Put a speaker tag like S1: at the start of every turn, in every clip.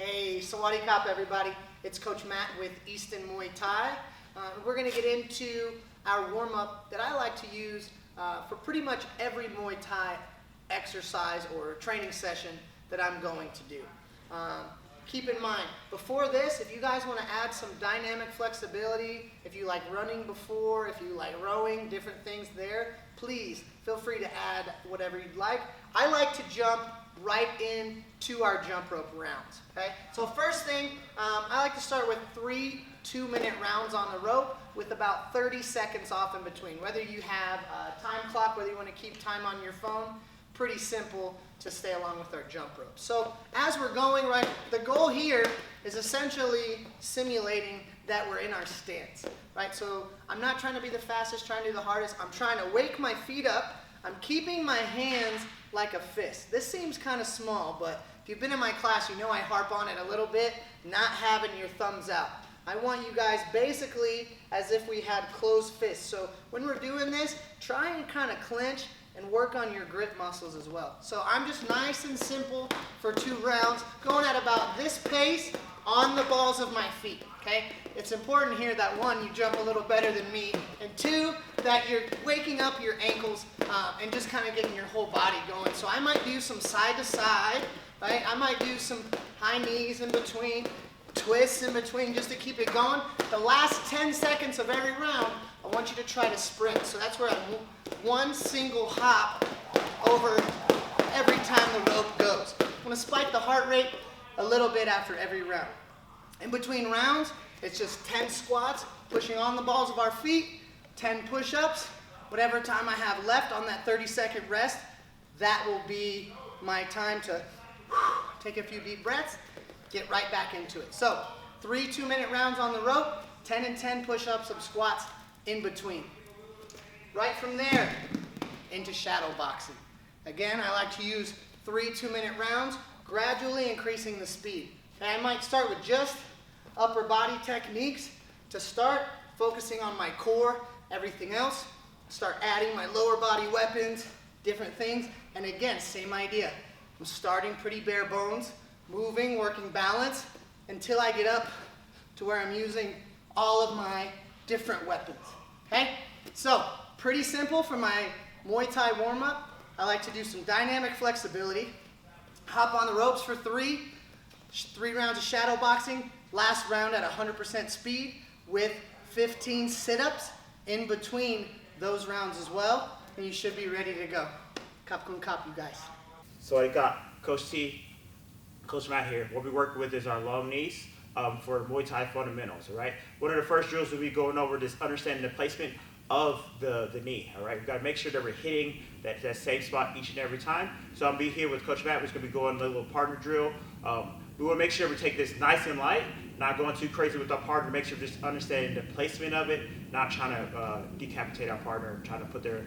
S1: Hey, Sawadee Kop everybody. It's Coach Matt with Easton Muay Thai. We're going to get into our warm-up that I like to use for pretty much every Muay Thai exercise or training session that I'm going to do. Keep in mind, before this, if you guys want to add some dynamic flexibility, if you like running before, if you like rowing, different things there, please feel free to add whatever you'd like. I like to jump right into our jump rope rounds. Okay? So first thing, I like to start with 3 2-minute rounds on the rope with about 30 seconds off in between. Whether you have a time clock, whether you want to keep time on your phone, pretty simple to stay along with our jump rope. So as we're going, right, the goal here is essentially simulating that we're in our stance, right? So I'm not trying to be the fastest, trying to do the hardest. I'm trying to wake my feet up. I'm keeping my hands like a fist. This seems kind of small, but if you've been in my class, you know I harp on it a little bit, not having your thumbs out. I want you guys basically as if we had closed fists. So when we're doing this, try and kind of clench and work on your grip muscles as well. So I'm just nice and simple for 2 rounds, going at about this pace on the balls of my feet, okay? It's important here that 1, you jump a little better than me, and 2, that you're waking up your ankles and just kind of getting your whole body going. So I might do some side to side, right? I might do some high knees in between, twists in between just to keep it going. The last 10 seconds of every round, I want you to try to sprint. So that's where I'm 1 single hop over every time the rope goes. I'm going to spike the heart rate a little bit after every round. In between rounds, it's just 10 squats, pushing on the balls of our feet, 10 push-ups. Whatever time I have left on that 30-second rest, that will be my time to take a few deep breaths, get right back into it. So 3 2-minute rounds on the rope, 10 and 10 push-ups, some squats in between. Right from there, into shadow boxing. Again, I like to use 3 2-minute rounds, gradually increasing the speed. Okay, I might start with just upper body techniques to start, focusing on my core, everything else. Start adding my lower body weapons, different things. And again, same idea. I'm starting pretty bare bones, moving, working balance, until I get up to where I'm using all of my different weapons. Okay? So, pretty simple for my Muay Thai warm-up. I like to do some dynamic flexibility. Hop on the ropes for 3 rounds of shadow boxing. Last round at 100% speed with 15 sit-ups in between those rounds as well. And you should be ready to go. Kop kun kop, you guys.
S2: So I got Coach T, Coach Matt here. What we work with is our long knees for Muay Thai fundamentals, all right? One of the first drills we'll be going over is understanding the placement of the knee, all right? We've got to make sure that we're hitting that same spot each and every time. So I'll be here with Coach Matt, who's going to be going a little partner drill. We want to make sure we take this nice and light, not going too crazy with our partner, make sure we're just understanding the placement of it, not trying to decapitate our partner, trying to put their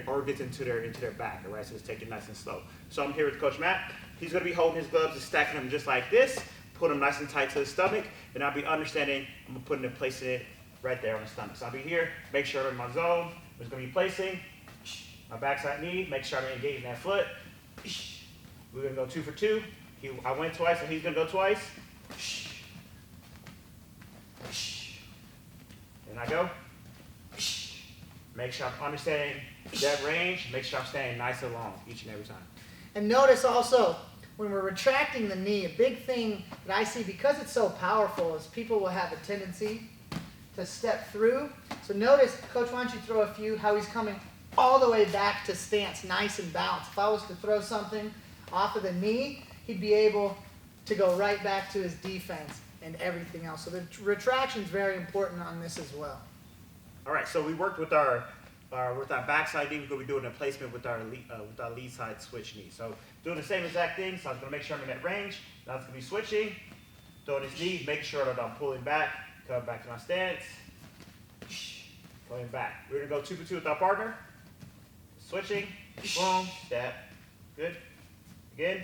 S2: organs into their back, all right? So just take it nice and slow. So I'm here with Coach Matt. He's going to be holding his gloves and stacking them just like this, put them nice and tight to the stomach, and I'll be understanding, I'm going to put it in place it right there on the stomach. So I'll be here, make sure I'm in my zone. I'm just going to be placing my backside knee, make sure I'm engaging that foot. We're going to go 2 for 2. I went twice, and he's going to go twice. And I go. Make sure I'm understanding that range. Make sure I'm staying nice and long each and every time.
S1: And notice also, when we're retracting the knee, a big thing that I see, because it's so powerful, is people will have a tendency to step through. So notice, Coach, why don't you throw a few, how he's coming all the way back to stance, nice and balanced. If I was to throw something off of the knee, he'd be able to go right back to his defense and everything else. So the retraction is very important on this as well.
S2: All right, so we worked with our backside knee. We're going to be doing a placement with our lead side switch knee. So doing the same exact thing. So I'm going to make sure I'm in that range. Now it's going to be switching, throwing his knee, make sure that I'm pulling back, coming back to my stance, going back. We're going to go 2 for 2 with our partner. Switching, boom, step, good. Again,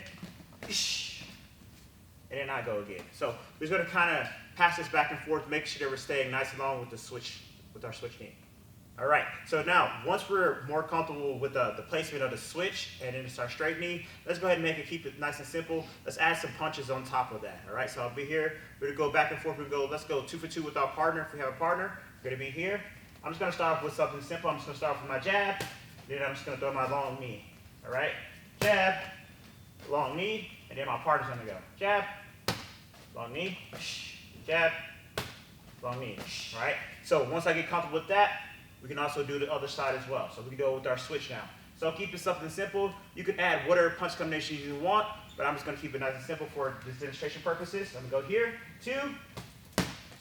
S2: and then I go again. So we're just going to kind of pass this back and forth, make sure that we're staying nice and long with the switch, with our switch knee. All right, so now once we're more comfortable with the placement of the switch and then start straightening, let's go ahead and keep it nice and simple. Let's add some punches on top of that. All right, so I'll be here. We're gonna go back and forth. Let's go 2 for 2 with our partner. If we have a partner, we're gonna be here. I'm just gonna start off with something simple. I'm just gonna start off with my jab. Then I'm just gonna throw my long knee. All right, jab, long knee, and then my partner's gonna go jab, long knee, jab, long knee. All right. So once I get comfortable with that, we can also do the other side as well. So we can go with our switch now. So keep it something simple. You can add whatever punch combinations you want, but I'm just going to keep it nice and simple for this demonstration purposes. I'm going to go here, 2,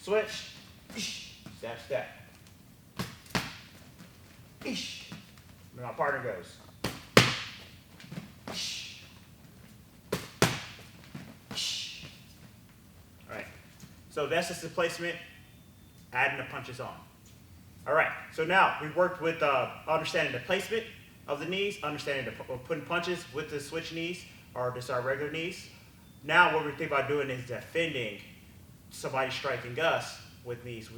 S2: switch, step, step. And my partner goes. All right. So that's just the placement, adding the punches on. All right, so now we worked with understanding the placement of the knees, understanding putting punches with the switch knees or just our regular knees. Now what we think about doing is defending somebody striking us with knees,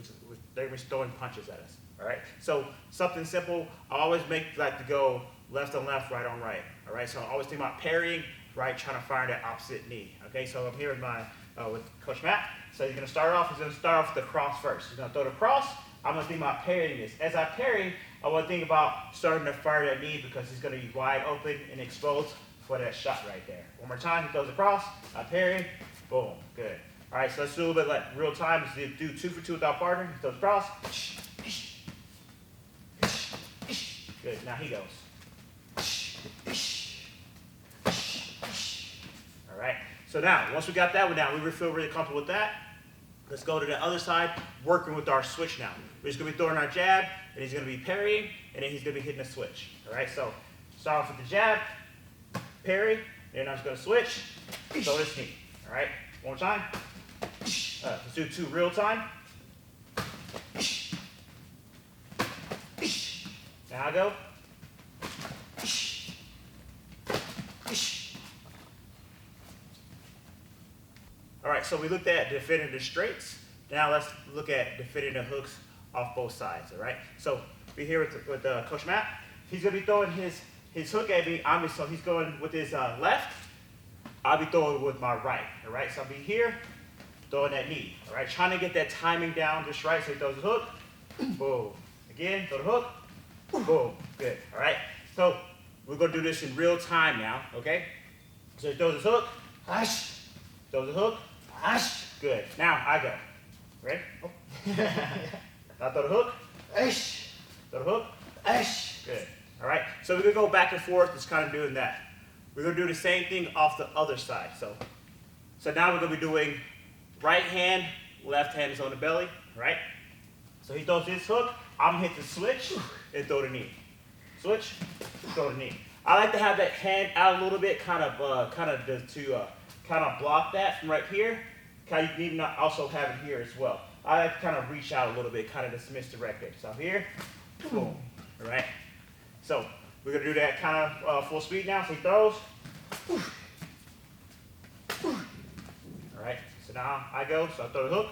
S2: they're throwing punches at us. All right, so something simple. I always like to go left on left, right on right. All right, so I always think about parrying, right, trying to fire that opposite knee. Okay, so I'm here with Coach Matt. So he's gonna start off with the cross first. He's gonna throw the cross. I'm going to think about parrying this. As I parry, I want to think about starting to fire that knee because he's going to be wide open and exposed for that shot right there. One more time, he throws across, I parry, boom, good. All right, so let's do a little bit like real time. Let's do 2 for 2 with our partner. He throws across. Good, now he goes. All right, so now, once we got that one down, we feel really comfortable with that. Let's go to the other side, working with our switch now. We're just going to be throwing our jab, and he's going to be parrying, and then he's going to be hitting a switch. All right, so start off with the jab, parry, then I'm just going to switch, throw this knee. All right, one more time. Let's do 2 real time. Now I go. All right, so we looked at defending the straights. Now let's look at defending the hooks off both sides, all right? So we're here with Coach Matt. He's gonna be throwing his hook at me. So he's going with his left. I'll be throwing with my right, all right? So I'll be here, throwing that knee, all right? Trying to get that timing down just right. So he throws the hook, boom. Again, throw the hook, boom, good, all right? So we're gonna do this in real time now, okay? So he throws his hook, throws the hook, good. Now I go. Ready? Oh. Now throw the hook. Throw the hook. Good. All right. So we're gonna go back and forth, just kind of doing that. We're gonna do the same thing off the other side. So now we're gonna be doing right hand, left hand is on the belly, right? So he throws his hook. I'm gonna hit the switch and throw the knee. Switch, throw the knee. I like to have that hand out a little bit, kind of block that from right here. You need to also have it here as well. I like to kind of reach out a little bit, kind of just misdirect it. So here, boom, all right? So we're gonna do that kind of full speed now. So he throws. All right, so now I go, so I throw the hook.